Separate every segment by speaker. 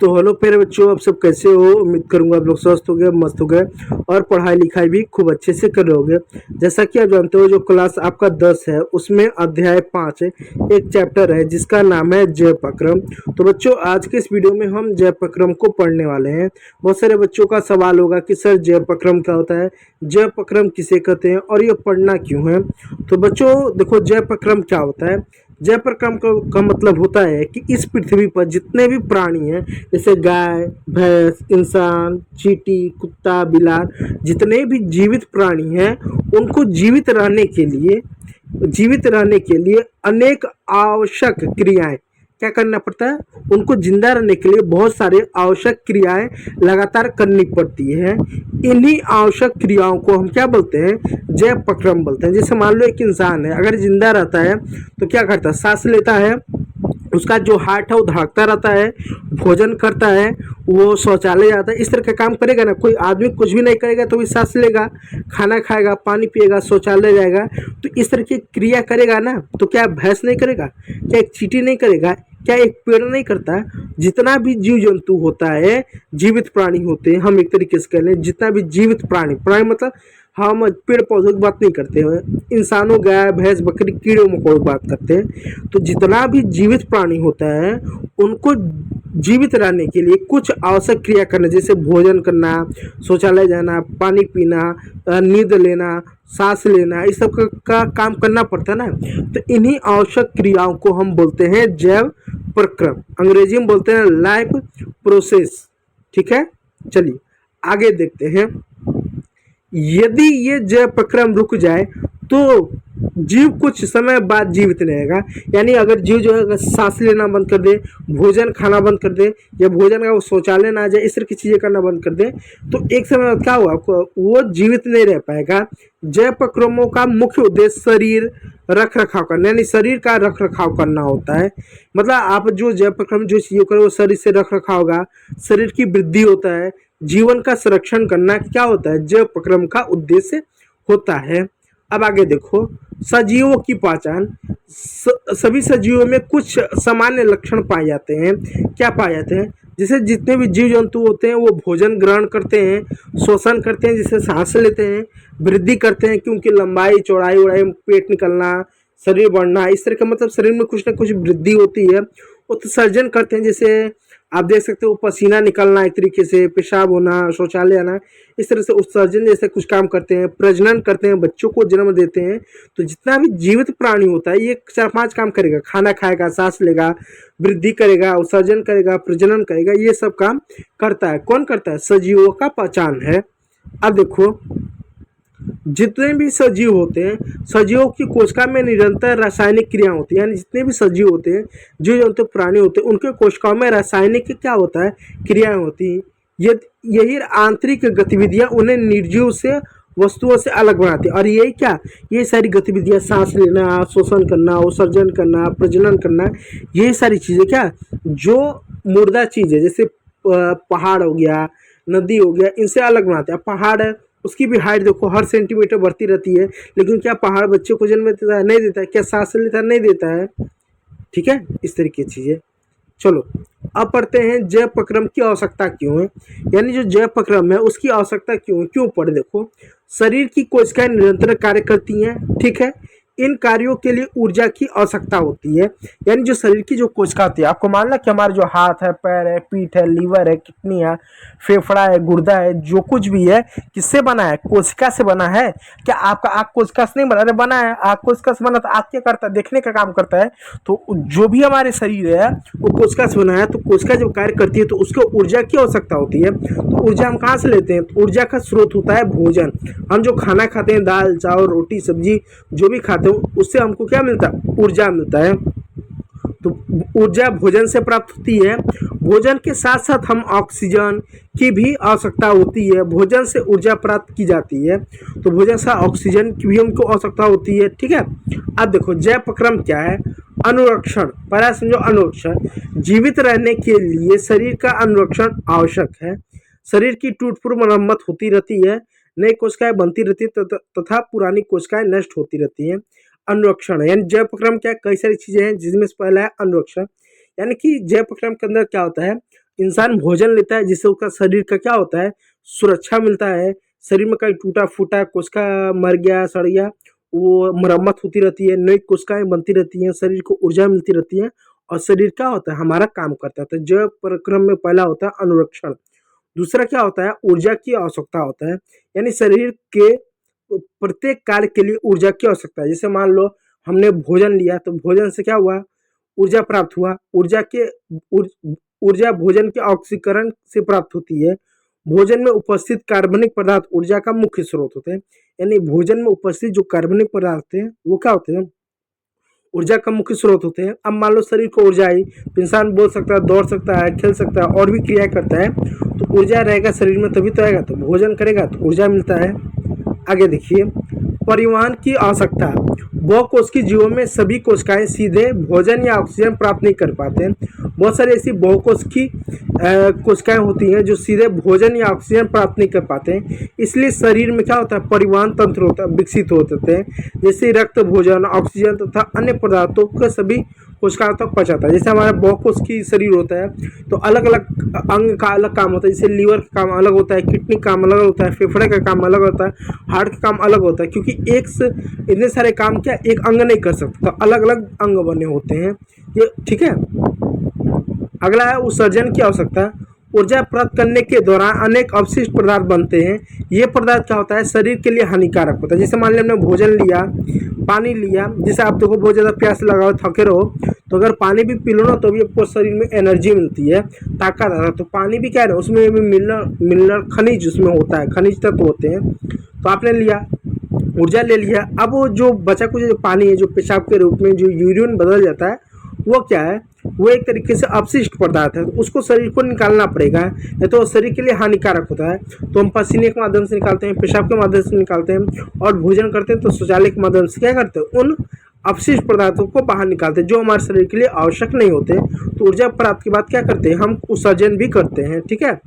Speaker 1: तो हेलो प्यारे बच्चों, आप सब कैसे हो। उम्मीद करूंगा आप लोग स्वस्थ हो गए, मस्त हो गए और पढ़ाई लिखाई भी खूब अच्छे से कर रहे होगे। जैसा कि आप जानते हो, जो क्लास आपका 10 है उसमें अध्याय 5 है, एक चैप्टर है जिसका नाम है जय प्रक्रम। तो बच्चों, आज के इस वीडियो में हम जय प्रक्रम को पढ़ने वाले हैं। बहुत सारे बच्चों का सवाल होगा कि सर जय प्रक्रम क्या होता है, जय प्रक्रम किसे कहते हैं और ये पढ़ना क्यों है। तो बच्चों देखो, जय प्रक्रम क्या होता है। जय प्रक्रम का मतलब होता है कि इस पृथ्वी पर जितने भी प्राणी हैं, जैसे गाय, भैंस, इंसान, चींटी, कुत्ता, बिलार, जितने भी जीवित प्राणी हैं, उनको जीवित रहने के लिए अनेक आवश्यक क्रियाएं क्या करना पड़ता है। उनको जिंदा रहने के लिए बहुत सारे आवश्यक क्रियाएं लगातार करनी पड़ती है। इन्हीं आवश्यक क्रियाओं को हम क्या बोलते हैं, जय प्रक्रम बोलते हैं। जैसे मान लो एक इंसान है, अगर जिंदा रहता है तो क्या करता है, सांस लेता है, उसका जो हार्ट है वो धड़कता रहता है, भोजन करता है, वो शौचालय जाता है। इस तरह का काम करेगा ना। कोई आदमी कुछ भी नहीं करेगा तो भी सांस लेगा, खाना खाएगा, पानी पिएगा, शौचालय जाएगा। तो इस तरह की क्रिया करेगा ना। तो क्या भैंस नहीं करेगा, क्या एक चींटी नहीं करेगा, क्या एक पेड़ नहीं करता। जितना भी जीव जंतु होता है, जीवित प्राणी होते हैं, हम एक तरीके से कह लें जितना भी जीवित प्राणी, प्राणी मतलब हम पेड़ पौधों की बात नहीं करते हैं, इंसानों, गाय, भैंस, बकरी, कीड़े मकोड़ों की बात करते हैं। तो जितना भी जीवित प्राणी होता है, उनको जीवित रहने के लिए कुछ आवश्यक क्रिया करना, जैसे भोजन करना, शौचालय जाना, पानी पीना, नींद लेना, सांस लेना, इस सब का काम करना पड़ता है ना। तो इन्हीं आवश्यक क्रियाओं को हम बोलते हैं जैव प्रक्रम, अंग्रेजी में बोलते हैं लाइफ प्रोसेस। ठीक है, चलिए आगे देखते हैं। यदि ये जय प्रक्रम रुक जाए तो जीव कुछ समय बाद जीवित रहेगा। यानी अगर जीव जो है, अगर सांस लेना बंद कर दे, भोजन खाना बंद कर दे, या भोजन का वो शौचालय ना जाए, इस तरह की चीजें करना बंद कर दे, तो एक समय बाद क्या हुआ, वो जीवित नहीं रह पाएगा। जय प्रक्रमों का मुख्य उद्देश्य शरीर रख रखाव करना, यानी शरीर का रख रखाव करना होता है। मतलब आप जो जय प्रक्रम जो चीजें करो, वो शरीर से रख रखाव होगा, शरीर की वृद्धि होता है, जीवन का संरक्षण करना क्या होता है, जय प्रक्रम का उद्देश्य होता है। अब आगे देखो, सजीवों की पहचान। सभी सजीवों में कुछ सामान्य लक्षण पाए जाते हैं। क्या पाए जाते हैं, जैसे जितने भी जीव जंतु होते हैं वो भोजन ग्रहण करते हैं, शोषण करते हैं, जिससे सांस लेते हैं, वृद्धि करते हैं क्योंकि लंबाई चौड़ाई उड़ाई, पेट निकलना, शरीर बढ़ना, इस तरह का मतलब शरीर में कुछ ना कुछ वृद्धि होती है। उत्सर्जन करते हैं, जैसे आप देख सकते हो पसीना निकलना, एक तरीके से पेशाब होना, शौचालय आना, इस तरह से उत्सर्जन जैसे कुछ काम करते हैं। प्रजनन करते हैं, बच्चों को जन्म देते हैं। तो जितना भी जीवित प्राणी होता है, ये 4-5 काम करेगा, खाना खाएगा, सांस लेगा, वृद्धि करेगा, उत्सर्जन करेगा, प्रजनन करेगा, ये सब काम करता है। कौन करता है, सजीवों का पहचान है। अब देखो, जितने भी सजीव होते हैं, सजीवों की कोशिका में निरंतर रासायनिक क्रिया होती है। यानी जितने भी सजीव होते हैं, जीव जंतु प्राणी होते हैं, उनके कोशिकाओं में रासायनिक क्या होता है, क्रियाएं होती हैं। यही आंतरिक गतिविधियां उन्हें निर्जीव से वस्तुओं से अलग बनाती है। और यही क्या, ये सारी गतिविधियां, सांस लेना, शोषण करना, उत्सर्जन करना, प्रजनन करना, ये सारी चीजें क्या, जो मुर्दा चीज है, जैसे पहाड़ हो गया, नदी हो गया, इनसे अलग बनाते हैं। पहाड़ है, उसकी भी हाइट देखो हर सेंटीमीटर बढ़ती रहती है, लेकिन क्या पहाड़ बच्चे को जन्म देता है, नहीं देता है। क्या सांस लेता है, नहीं देता है। ठीक है, इस तरह की चीजें। चलो अब पढ़ते हैं जय प्रक्रम की आवश्यकता क्यों है। यानी जो जय प्रक्रम है उसकी आवश्यकता क्यों है, क्यों पढ़े। देखो, शरीर की कोशिकाएं निरंतर कार्य करती हैं। ठीक है, इन कार्यों के लिए ऊर्जा की आवश्यकता होती है। यानी जो शरीर की जो कोशिका होती है, आपको मानना कि हमारे जो हाथ है, पैर है, पीठ है, लीवर है, किडनी है, फेफड़ा है, गुर्दा है, जो कुछ भी है, किससे बना है, कोशिका से बना है। क्या आपका आँख कोशिका से नहीं बना, अरे बना है, आँख कोशिका से बना, तो आँख क्या करता है, देखने का काम करता है। तो जो भी हमारे शरीर है वो कोशिका से बना है। तो कोशिका जब कार्य करती है तो उसको ऊर्जा की आवश्यकता होती है। तो ऊर्जा हम कहाँ से लेते हैं, तो ऊर्जा का स्रोत होता है भोजन। हम जो खाना खाते हैं, दाल चावल रोटी सब्जी जो भी खाते हो, उससे हमको क्या मिलता है, ऊर्जा मिलता है। तो ऊर्जा भोजन से प्राप्त होती है। भोजन के साथ साथ हम ऑक्सीजन की भी आवश्यकता होती है। भोजन से ऊर्जा प्राप्त की जाती है, तो भोजन से ऑक्सीजन की भी हमको आवश्यकता होती है। ठीक है, अब देखो जय प्रक्रम क्या है। अनुरक्षण, पहला समझो, अनुरक्षण। जीवित रहने के लिए शरीर का अनुरक्षण आवश्यक है। शरीर की टूट-फूट मरम्मत होती रहती है, नई कोशिकाएं बनती रहती है तथा पुरानी कोशिकाएं नष्ट होती रहती हैं। अनुरक्षण यानी जय प्रक्रम क्या है, कई सारी चीजें हैं जिसमें से पहला है अनुरक्षण। यानी कि जय प्रक्रम के अंदर क्या होता है, इंसान भोजन लेता है जिससे उसका शरीर का क्या होता है, सुरक्षा मिलता है। शरीर में कहीं टूटा फूटा कोशिका मर गया सड़ गया, वो मरम्मत होती रहती है, नई कोशिकाएं बनती रहती हैं, शरीर को ऊर्जा मिलती रहती है और शरीर क्या होता है, हमारा काम करता है। तो जैव परिक्रम में पहला होता है अनुरक्षण, दूसरा क्या होता है, ऊर्जा की आवश्यकता होता है। यानी शरीर के प्रत्येक कार्य के लिए ऊर्जा की आवश्यकता है। जैसे मान लो हमने भोजन लिया तो भोजन से क्या हुआ, ऊर्जा प्राप्त हुआ। ऊर्जा भोजन के ऑक्सीकरण से प्राप्त होती है। भोजन में उपस्थित कार्बनिक पदार्थ ऊर्जा का मुख्य स्रोत होते हैं। यानी भोजन में उपस्थित जो कार्बनिक पदार्थ हैं वो क्या होते हैं, ऊर्जा का मुख्य स्रोत होते हैं। अब मान लो शरीर को ऊर्जा आई तो इंसान बोल सकता है, दौड़ सकता है, खेल सकता है और भी क्रिया करता है। तो ऊर्जा रहेगा शरीर में तभी तो आएगा, तो भोजन करेगा तो ऊर्जा मिलता है। आगे देखिए, परिवहन की आवश्यकता। बहुकोशिकीय जीवों में सभी कोशिकाएं सीधे भोजन या ऑक्सीजन प्राप्त नहीं कर पाते हैं। बहुत सारी ऐसी बहुकोशिकीय कोशिकाएं होती हैं जो सीधे भोजन या ऑक्सीजन प्राप्त नहीं कर पाते हैं। इसलिए शरीर में क्या होता है, परिवहन तंत्र होता है, विकसित होते हैं, जैसे रक्त, भोजन, ऑक्सीजन तथा अन्य पदार्थों को सभी कोशिकाओं तक पहुंचाता है। जैसे हमारा बहुकोशिकीय शरीर होता है तो अलग अलग अंग का अलग काम होता है। जैसे लीवर का काम अलग होता है, किडनी का काम अलग होता है, फेफड़े का काम अलग होता है, हार्ट का काम अलग होता है, क्योंकि एक से इतने सारे काम क्या एक अंग नहीं कर सकता, तो अलग अलग अंग बने होते हैं ये, ठीक है। अगला है उत्सर्जन की आवश्यकता। ऊर्जा प्राप्त करने के दौरान अनेक अवशिष्ट पदार्थ बनते हैं। ये पदार्थ क्या होता है, शरीर के लिए हानिकारक होता है। जैसे मान लिया हमने भोजन लिया, पानी लिया, जैसे आप देखो बहुत ज़्यादा प्यास लगा हो, थके रहो, तो अगर पानी भी पी लो ना तो भी आपको शरीर में एनर्जी मिलती है, ताकत आता है। तो पानी भी क्या है, उसमें भी मिनरल खनिज उसमें होता है, खनिज तत्व होते हैं। तो आपने लिया, ऊर्जा ले लिया। अब वो जो बचा कुछ जो पानी है, जो पेशाब के रूप में जो यूरिन बदल जाता है, वो क्या है, वो एक तरीके से अपशिष्ट पदार्थ है, तो उसको शरीर को निकालना पड़ेगा, नहीं तो शरीर के लिए हानिकारक होता है। तो हम पसीने के माध्यम से निकालते हैं, पेशाब के माध्यम से निकालते हैं, और भोजन करते हैं तो शौचालय के माध्यम से क्या करते हैं, उन अपशिष्ट पदार्थों को बाहर निकालते हैं जो हमारे शरीर के लिए आवश्यक नहीं होते। तो ऊर्जा प्राप्त के बाद क्या करते हैं, हम उत्सर्जन भी करते हैं, ठीक है।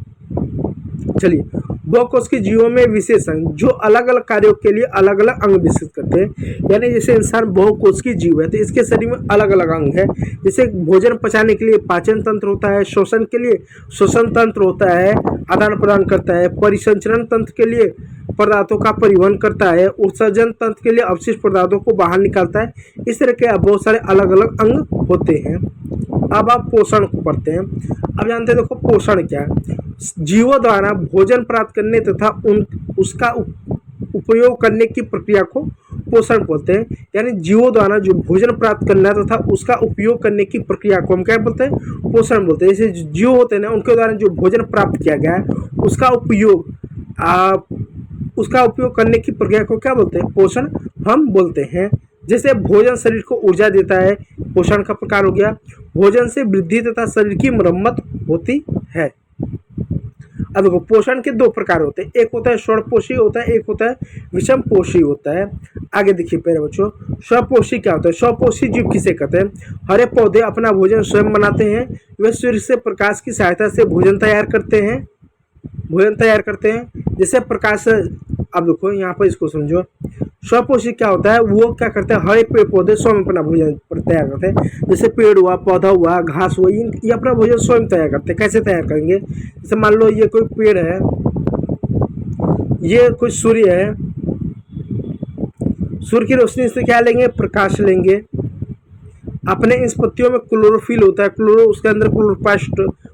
Speaker 1: चलिए, बहुकोशिकीय जीवों में विशेष अंग, जो अलग अलग कार्यों के लिए अलग अलग अंग विकसित करते हैं। यानी जैसे इंसान बहुकोशिकीय जीव है तो इसके शरीर में अलग अलग अंग है। जैसे भोजन पचाने के लिए पाचन तंत्र होता है, शोषण के लिए श्वसन तंत्र होता है, आदान प्रदान करता है, परिसंचरण तंत्र के लिए पदार्थों का परिवहन करता है, उत्सर्जन तंत्र के लिए अवशिष्ट पदार्थों को बाहर निकालता है। इस तरह के बहुत सारे अलग अलग अंग होते हैं। अब आप पोषण को पढ़ते हैं। अब जानते हैं, देखो पोषण क्या है, जीवों द्वारा भोजन प्राप्त करने तथा उसका उपयोग करने की प्रक्रिया को पोषण बोलते हैं। यानी जीवों द्वारा जो भोजन प्राप्त करना तथा उसका उपयोग करने की प्रक्रिया को हम क्या बोलते हैं, पोषण बोलते हैं। जैसे जीव होते हैं ना, उनके द्वारा जो भोजन प्राप्त किया गया है उसका उपयोग करने की प्रक्रिया को क्या बोलते हैं, पोषण हम बोलते हैं। जैसे भोजन शरीर को ऊर्जा देता है, पोषण का प्रकार हो गया। भोजन से वृद्धि तथा शरीर की मरम्मत होती है। अब देखो, पोषण के दो प्रकार होते हैं, एक होता है स्वपोषी होता है, एक होता है विषम पोषी होता है। आगे देखिए प्यारे बच्चों, स्वपोषी क्या होता है, स्वपोषी जीव किसे कहते हैं, हरे पौधे अपना भोजन स्वयं बनाते हैं। वे सूर्य से प्रकाश की सहायता से भोजन तैयार करते हैं। जैसे प्रकाश, अब देखो यहाँ पर इसको समझो, स्वपोषी क्या होता है, वो क्या करते हैं, हरे पेड़ पौधे स्वयं अपना भोजन तैयार करते हैं। जैसे पेड़ हुआ, पौधा हुआ, घास हुआ, ये अपना भोजन स्वयं तैयार करते हैं। कैसे तैयार करेंगे, जैसे मान लो ये कोई पेड़ है, ये कोई सूर्य है, सूर्य की रोशनी से क्या लेंगे, प्रकाश लेंगे। अपने इस पत्तियों में क्लोरोफिल होता है, उसके अंदर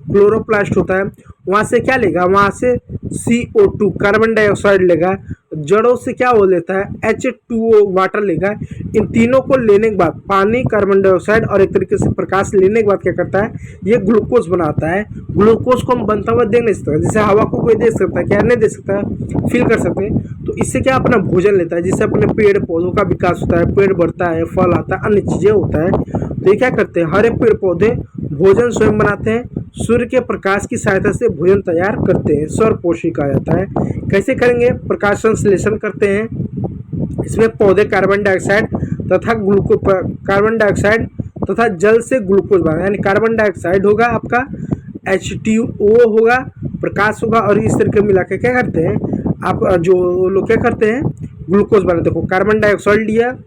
Speaker 1: क्लोरोप्लास्ट होता है। वहाँ से क्या लेगा, वहाँ से CO2 कार्बन डाइऑक्साइड लेगा। जड़ों से क्या हो लेता है, H2O वाटर लेगा। इन तीनों को लेने के बाद पानी, कार्बन डाइऑक्साइड और एक तरीके से प्रकाश लेने के बाद क्या करता है, ये ग्लूकोज बनाता है। ग्लूकोज को हम बनता हुआ देख नहीं सकते, जैसे हवा को कोई दे सकता है, क्या नहीं दे सकता, फील कर सकते हैं। तो इससे क्या अपना भोजन लेता है, जिससे अपने पेड़ पौधों का विकास होता है, पेड़ बढ़ता है, फल आता है, अन्य चीजें होता है। तो ये क्या करते हैं, हरे पेड़ पौधे भोजन स्वयं बनाते हैं, सूर्य के प्रकाश की सहायता से भोजन तैयार करते हैं, स्वपोषी कहा जाता है। कैसे करेंगे, प्रकाश संश्लेषण करते हैं। इसमें पौधे कार्बन डाइऑक्साइड तथा जल से ग्लूकोज बनाते हैं। यानी कार्बन डाइऑक्साइड होगा आपका, H2O होगा, प्रकाश होगा, और इस तरह के मिला के क्या करते हैं, आप जो लोग क्या करते हैं, ग्लूकोज बनाते। देखो, कार्बन डाइऑक्साइड लिया,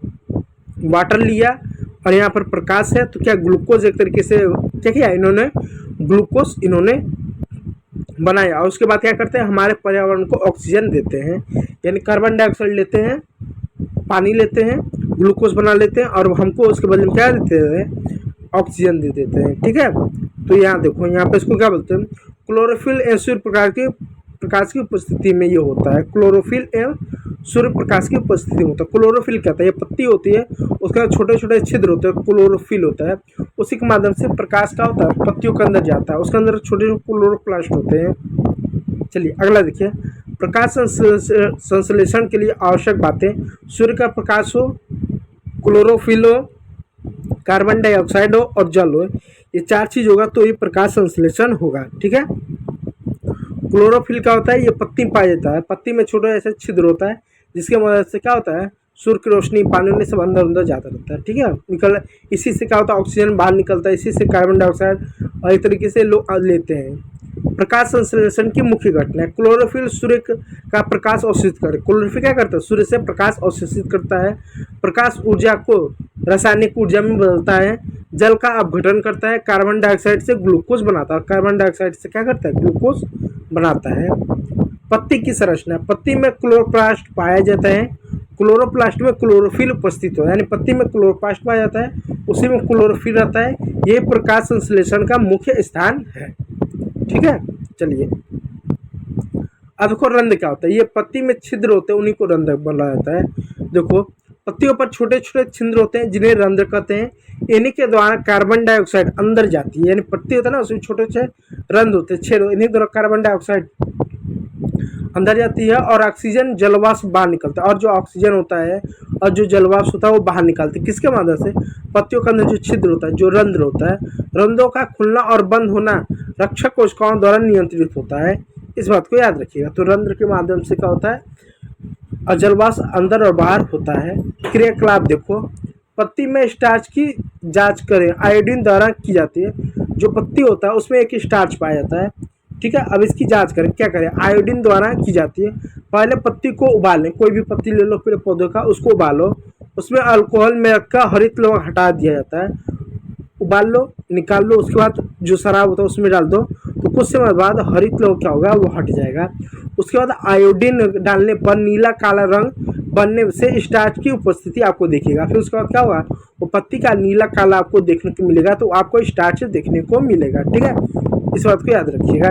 Speaker 1: वाटर लिया, और यहाँ पर प्रकाश है, तो क्या ग्लूकोज एक तरीके से क्या किया इन्होंने, ग्लूकोज इन्होंने बनाया और उसके बाद क्या करते हैं, हमारे पर्यावरण को ऑक्सीजन देते हैं, यानी कार्बन डाइऑक्साइड लेते हैं, पानी लेते हैं, ग्लूकोज बना लेते हैं और हमको उसके बदले में क्या देते हैं, ऑक्सीजन दे देते हैं। ठीक है, तो यहाँ देखो, यहाँ पे इसको क्या बोलते हैं, क्लोरोफिल एवं सूर्य प्रकाश की उपस्थिति में ये होता है। क्लोरोफिल एवं सूर्य प्रकाश की उपस्थिति में होता है। क्लोरोफिल क्या होता है, ये पत्ती होती है, उसके अंदर छोटे छोटे छिद्र होते हैं, क्लोरोफिल होता है, उसी के माध्यम से प्रकाश का होता है पत्तियों के अंदर जाता है, उसके अंदर छोटे छोटे क्लोरोप्लास्ट होते हैं। चलिए अगला देखिए, प्रकाश संश्लेषण के लिए आवश्यक बातें, सूर्य का प्रकाश हो, क्लोरोफिल हो, कार्बन डाइऑक्साइड हो और जल हो, ये चार चीज होगा तो ये प्रकाश संश्लेषण होगा। ठीक है, क्लोरोफिल क्या होता है, ये पत्ती में पाया जाता है, पत्ती में छोटा ऐसा छिद्र होता है जिसके मदद से क्या होता है, सूर्य की रोशनी पानी में सब अंदर अंदर जाता रहता है। ठीक है, निकल इसी से क्या होता है, ऑक्सीजन बाहर निकलता है, इसी से कार्बन डाइऑक्साइड और एक तरीके से लोग लेते हैं। प्रकाश संश्लेषण की मुख्य घटना है, क्लोरोफिल सूर्य का प्रकाश अवशोषित करे। क्लोरोफिल क्या करता है, सूर्य से प्रकाश अवशोषित करता है, प्रकाश ऊर्जा को रासायनिक ऊर्जा में बदलता है, जल का अपघटन करता है, कार्बन डाइऑक्साइड से ग्लूकोज बनाता है, कार्बन डाइऑक्साइड से क्या करता है, ग्लूकोज बनाता है। पत्ती की संरचना, पत्ती में क्लोरोप्लास्ट पाया जाता है, क्लोरोप्लास्ट में क्लोरोफिल उपस्थित हो, यानी पत्ती में क्लोरोप्लास्ट पाया जाता है, उसी में क्लोरोफिल रहता है, ये प्रकाश संश्लेषण का मुख्य स्थान है। ठीक है, चलिए अब देखो रंध्र क्या होता है, ये पत्ती में छिद्र होते हैं, उन्हीं को रंध्र बोला जाता है। देखो पत्तियों पर छोटे छोटे छिद्र होते हैं जिन्हें रंध्र कहते हैं, इन्हीं के द्वारा कार्बन डाइऑक्साइड अंदर जाती है, यानी पत्ती होता है ना, उसमें छोटे छोटे रंध्र होते हैं, छेद, इन्हीं द्वारा कार्बन डाइऑक्साइड अंदर जाती है और ऑक्सीजन जलवाष्प बाहर निकलता है, और जो ऑक्सीजन होता है और जो जलवाष्प होता है वो बाहर निकालते हैं, किसके माध्यम से, पत्तियों के अंदर जो छिद्र होता है, जो रंध्र होता है, रंध्रों का खुलना और बंद होना रक्षक कोशिकाओं द्वारा नियंत्रित होता है, इस बात को याद रखिएगा। तो रंध्र के माध्यम से क्या होता है, और जलवाष्प अंदर और बाहर होता है। क्रियाकलाप देखो, पत्ती में स्टार्च की जांच करें, आयोडीन द्वारा की जाती है, जो पत्ती होता है उसमें एक स्टार्च पाया जाता है। ठीक है, अब इसकी जांच करें, क्या करें, आयोडीन द्वारा की जाती है। पहले पत्ती को उबालें, कोई भी पत्ती ले लो पेड़ पौधे का, उसको उबालो, उसमें अल्कोहल में रखकर हरित लवण हटा दिया जाता है, उबाल लो, निकाल लो, उसके बाद जो शराब होता है उसमें डाल दो, तो कुछ समय बाद हरित लवण क्या होगा, वो हट जाएगा। उसके बाद आयोडीन डालने पर नीला काला रंग बनने से स्टार्च की उपस्थिति आपको दिखेगा। फिर उसके बाद क्या होगा, वो पत्ती का नीला काला आपको देखने को मिलेगा, तो आपको स्टार्च देखने को मिलेगा। ठीक है, इस बात को याद रखिएगा।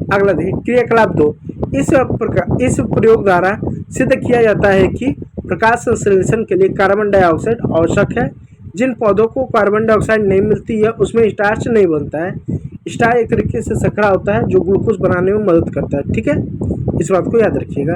Speaker 1: अगला देखिए, क्रियाकलाप 2, इस प्रयोग द्वारा सिद्ध किया जाता है कि प्रकाश संश्लेषण के लिए कार्बन डाइऑक्साइड आवश्यक है। जिन पौधों को कार्बन डाइऑक्साइड नहीं मिलती है उसमें स्टार्च नहीं बनता है। स्टार्च एक तरीके से शर्करा होता है जो ग्लूकोज बनाने में मदद करता है। ठीक है, इस बात को याद रखिएगा।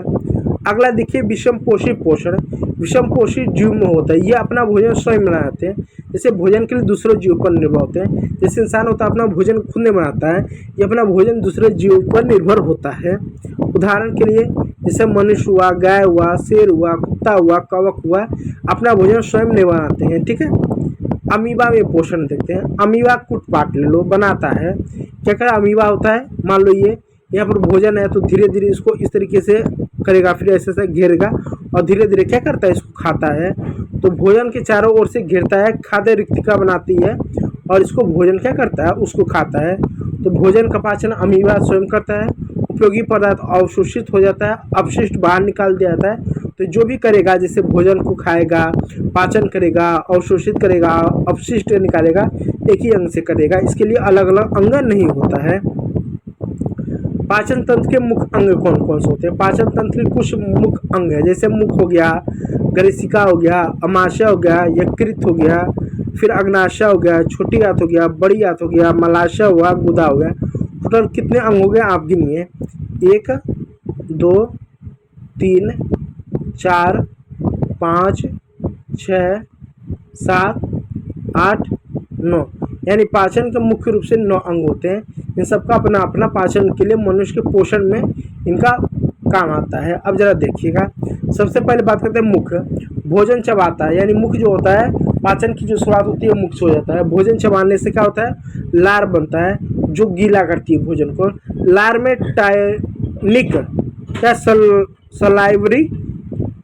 Speaker 1: अगला देखिए, विषमपोषी पोषण, विषमपोषी जीव में होता है, ये अपना भोजन स्वयं बनाते हैं, जैसे भोजन के लिए दूसरे जीव पर निर्भर होते हैं। जैसे इंसान होता है अपना भोजन खुद नहीं बनाता है, ये अपना भोजन दूसरे जीव पर निर्भर होता है। उदाहरण के लिए जैसे मनुष्य हुआ, गाय हुआ, शेर हुआ, कुत्ता हुआ, कवक हुआ, अपना भोजन स्वयं नहीं बनाते हैं। ठीक है, अमीबा में पोषण देखते हैं। अमीबा कुटपाट ले लो, बनाता है, क्या करे, अमीबा होता है, मान लो ये यहाँ पर भोजन है तो धीरे धीरे इसको इस तरीके से करेगा, फिर ऐसे ऐसे घेरेगा और धीरे धीरे क्या करता है, इसको खाता है। तो भोजन के चारों ओर से घेरता है, खाद्य रिक्तिका बनाती है और इसको भोजन क्या करता है, उसको खाता है। तो भोजन का पाचन अमीबा स्वयं करता है। उपयोगी पदार्थ अवशोषित हो जाता है, अपशिष्ट बाहर निकाल दिया जाता है। तो जो भी करेगा, जैसे भोजन को खाएगा, पाचन करेगा, अवशोषित करेगा, अपशिष्ट निकालेगा, एक ही अंग से करेगा, इसके लिए अलग अलग अंग नहीं होता है। पाचन तंत्र के मुख्य अंग कौन कौन से होते हैं, पाचन तंत्र के कुछ मुख्य अंग है, जैसे मुख हो गया, ग्रसिका हो गया, अमाशय हो गया, यकृत हो गया, फिर अग्नाशय हो गया, छोटी आंत हो गया, बड़ी आंत हो गया, मलाशय हुआ, गुदा हो गया। टोटल कितने अंग हो गए आप गिनिए, 1 2 3 4 5 6 7 8 9, यानी पाचन के मुख्य रूप से 9 अंग होते हैं। इन सबका अपना अपना पाचन के लिए मनुष्य के पोषण में इनका काम आता है। अब जरा देखिएगा, सबसे पहले बात करते हैं मुख। भोजन चबाता है, यानी मुख जो होता है, पाचन की जो शुरुआत होती है मुख से हो जाता है। भोजन चबाने से क्या होता है, लार बनता है जो गीला करती है भोजन को। लार में टाइलिक क्या सलाइवरी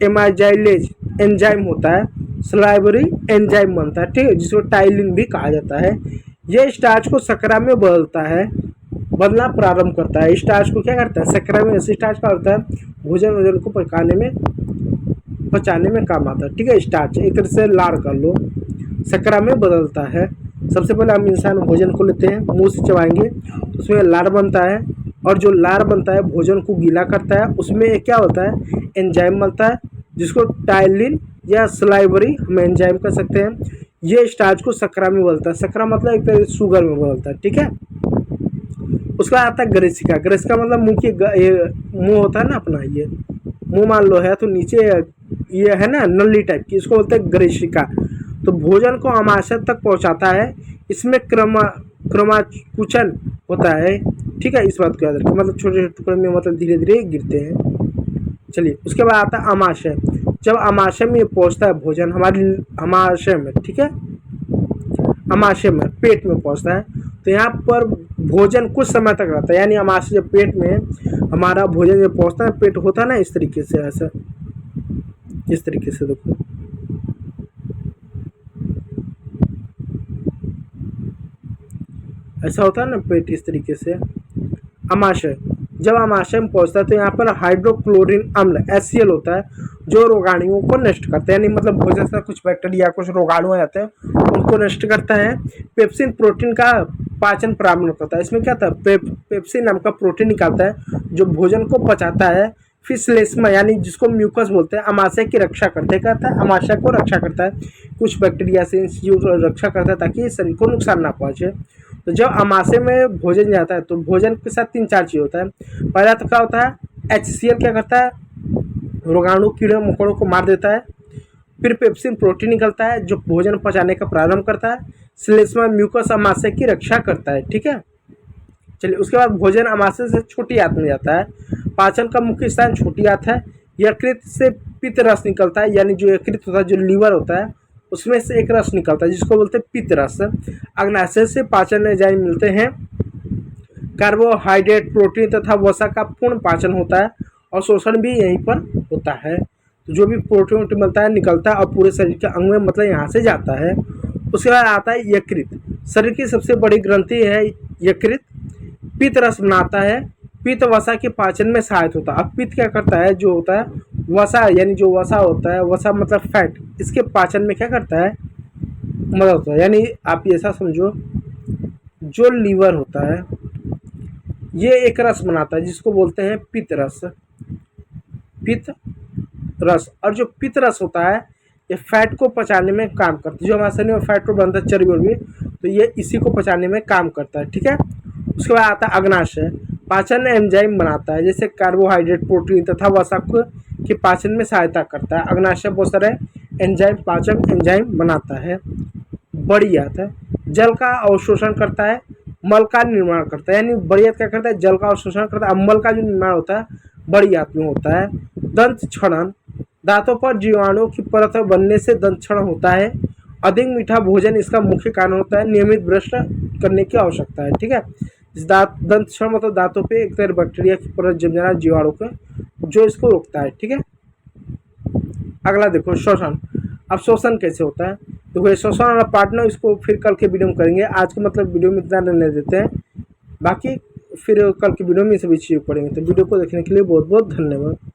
Speaker 1: एमाइजाइलेज एंजाइम होता है, सलाइवरी एंजाइम बनता है, ठीक है, जिसको टाइलिन भी कहा जाता है। ये स्टार्च को शर्करा में बदलना प्रारंभ करता है। स्टार्च को क्या करता है, शर्करा में, ऐसे स्टार्च का होता है भोजन को पचाने में काम आता है। ठीक है, स्टार्च एक तरह से लार कर लो, शर्करा में बदलता है। सबसे पहले हम इंसान भोजन को लेते हैं, मुंह से चबाएंगे तो उसमें लार बनता है, और जो लार बनता है भोजन को गीला करता है। उसमें एक क्या होता है, एंजाइम बनता है जिसको टाइलिन या स्लाइवरी हम एंजाइम कर सकते हैं। ये स्टार्च को शर्करा में बदलता है। शर्करा मतलब एक तरह शुगर में बदलता है। ठीक है, उसका आता है ग्रेसिका। ग्रेसिका मतलब मुंह होता है ना अपना, ये मुंह मान लो है तो नीचे ये है ना नली टाइप की, इसको बोलते हैं ग्रेसिका। तो भोजन को आमाशय तक पहुंचाता है। इसमें क्रमाकुचन होता है। ठीक है, इस बात को याद रखें, मतलब छोटे छोटे टुकड़े में मतलब धीरे धीरे गिरते हैं। चलिए, उसके बाद आता है अमाशय। जब अमाशय में पहुंचता है भोजन हमारे अमाशय में, ठीक है, अमाशय में पेट में पहुंचता है, तो यहाँ पर भोजन कुछ समय तक रहता है। यानी अमाशय जब पेट में हमारा भोजन जब पहुंचता है, पेट होता है ना इस तरीके से, ऐसा इस तरीके से देखो, ऐसा होता है ना पेट इस तरीके से। अमाशय, जब अमाशय में पहुंचता है तो यहाँ पर हाइड्रोक्लोरिन अम्ल HCl होता है जो रोगाणुओं को नष्ट करता है। यानी मतलब भोजन से कुछ बैक्टीरिया कुछ रोगाणु आ जाते हैं उनको नष्ट करता है। पेप्सिन प्रोटीन का पाचन प्रारंभ करता है। इसमें क्या था, पेप्सिन नाम का प्रोटीन निकालता है जो भोजन को पचाता है। फिर श्लेष्मा यानी जिसको म्यूकस बोलते हैं, अमाशय की रक्षा करते हैं। कहता है अमाशय को रक्षा करता है, कुछ बैक्टीरिया से रक्षा करता है ताकि शरीर को नुकसान ना पहुंचे। तो जब अमाशय में भोजन जाता है तो भोजन के साथ 3-4 चीज़ होता है। पहला तो क्या होता है, HCl क्या करता है, रोगाणु कीड़े मकोड़ों को मार देता है। फिर पेप्सिन प्रोटीन निकलता है जो भोजन पचाने का प्रारंभ करता है। श्लेष्मा म्यूकस अमाशय की रक्षा करता है। ठीक है, चलिए, उसके बाद भोजन अमाशय से छोटी आंत में जाता है। पाचन का मुख्य स्थान छोटी आंत है। यकृत से पित्त रस निकलता है, यानी जो यकृत होता है, जो लीवर होता है, उसमें से एक रस निकलता है जिसको बोलते हैं पित्त रस। अग्नाशय से पाचन एंजाइम मिलते हैं। कार्बोहाइड्रेट, प्रोटीन तथा वसा का पूर्ण पाचन होता है और शोषण भी यहीं पर होता है। तो जो भी प्रोटीन मिलता है निकलता है और पूरे शरीर के अंग में मतलब यहाँ से जाता है। उसके बाद आता है यकृत। शरीर की सबसे बड़ी ग्रंथि है यकृत। पित्त रस बनाता है। पित्त वसा के पाचन में सहायक होता है। अब पित्त क्या करता है, जो होता है वसा, यानी जो वसा होता है, वसा मतलब फैट, इसके पाचन में क्या करता है, मदद होता है। यानी आप ऐसा समझो, जो लीवर होता है ये एक रस बनाता है जिसको बोलते हैं पित्त रस। पित्त रस, और जो पित्त रस होता है ये फैट को पचाने में काम करता है। जो हमारे शरीर में फैट को बनता है, चर्बी वर्बी, तो ये इसी को पचाने में काम करता है। ठीक है, उसके बाद आता है अग्नाशय। पाचन एंजाइम बनाता है, जैसे कार्बोहाइड्रेट, प्रोटीन तथा वसा के पाचन में सहायता करता है। अग्नाशय बहुत सारे एंजाइम, पाचन एंजाइम बनाता है। बड़ी आंत है, जल का अवशोषण करता है, मल का निर्माण करता है। यानी बड़ी आंत क्या करता है, जल का अवशोषण करता है। मल का जो निर्माण होता है बड़ी आंत में होता है। दंत क्षरण, दांतों पर जीवाणुओं की परत बनने से दंत क्षरण होता है। अधिक मीठा भोजन इसका मुख्य कारण होता है। नियमित ब्रश करने की आवश्यकता है। ठीक है, दंत क्षरण मतलब दांतों पे एक तरह बैक्टीरिया की परत जम जाना जीवाणु के, जो इसको रोकता है। ठीक है, अगला देखो शोषण। अब शोषण कैसे होता है, तो ये शोषण वाला पार्ट ना, इसको फिर कल के वीडियो में करेंगे। आज के मतलब वीडियो में इतना रहने देते हैं, बाकी फिर कल की वीडियो में ये सभी चीज़ पढ़ेंगे। तो वीडियो को देखने के लिए बहुत बहुत धन्यवाद।